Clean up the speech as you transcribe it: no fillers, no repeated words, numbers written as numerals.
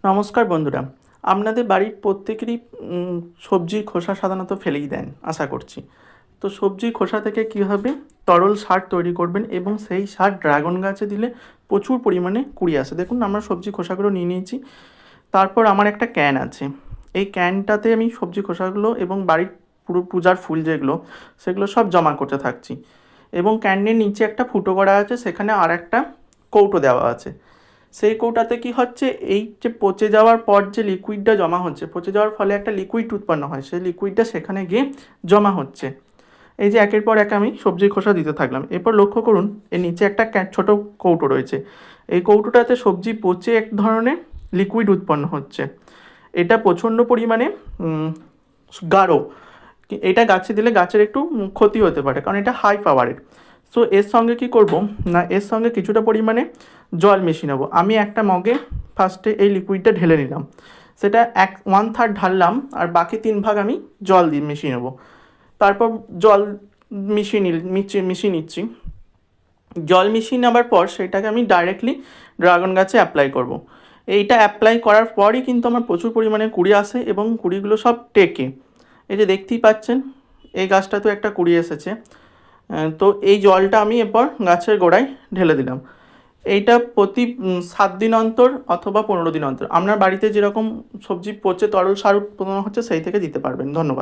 নমস্কার বন্ধুরা, আপনাদের বাড়ির প্রত্যেকেরই সবজির খোসা সাধারণত ফেলেই দেন আশা করছি। তো সবজির খোসা থেকে কীভাবে তরল সার তৈরি করবেন এবং সেই সার ড্রাগন গাছে দিলে প্রচুর পরিমাণে কুড়ি আসে। দেখুন, আমরা সবজি খোসাগুলো নিয়ে নিয়েছি। তারপর আমার একটা ক্যান আছে। এই ক্যানটাতে আমি সবজি খোসাগুলো এবং বাড়ির পুরো পূজার ফুল যেগুলো সেগুলো সব জমা করতে থাকছি। এবং ক্যানের নিচে একটা ফুটো করা আছে, সেখানে আর একটা কৌটো দেওয়া আছে। সেই কৌটাতে কি হচ্ছে, এই যে পচে যাওয়ার পর যে লিকুইডটা জমা হচ্ছে, পচে যাওয়ার ফলে একটা লিকুইড উৎপন্ন হয়, সেই লিকুইডটা সেখানে গিয়ে জমা হচ্ছে। এই যে একের পর এক আমি সবজির খোসা দিতে থাকলাম। এরপর লক্ষ্য করুন, এর নিচে একটা ছোট কৌটো রয়েছে। এই কৌটোটাতে সবজি পচে এক ধরনের লিকুইড উৎপন্ন হচ্ছে। এটা প্রচণ্ড পরিমাণে গাঢ়। এটা গাছে দিলে গাছের একটু ক্ষতি হতে পারে, কারণ এটা হাই পাওয়ারের। সো এর সঙ্গে কি করব না, এর সঙ্গে কিছুটা পরিমাণে জল মিশিয়ে নেবো। আমি একটা মগে ফার্স্টে এই লিকুইডটা ঢেলে নিলাম, সেটা 1/3 ঢাললাম, আর বাকি 3 ভাগ আমি জল দিয়ে মিশিয়ে নেবো। তারপর জল মিশিয়ে নিচ্ছি। জল মিশিয়ে নেওয়ার পর সেটাকে আমি ডাইরেক্টলি ড্রাগন গাছে অ্যাপ্লাই করব। এইটা অ্যাপ্লাই করার পরই কিন্তু আমার প্রচুর পরিমাণে কুড়ি আসে এবং কুড়িগুলো সব টেকে। এই যে দেখতেই পাচ্ছেন, এই গাছটাতেও একটা কুড়ি এসেছে। তো এই জলটা আমি এরপর গাছের গোড়ায় ঢেলে দিলাম। এইটা প্রতি 7 দিন অন্তর অথবা 15 দিন অন্তর আপনার বাড়িতে যেরকম সবজি পচে তরল সার উৎপন্ন হচ্ছে সেই থেকে দিতে পারবেন। ধন্যবাদ।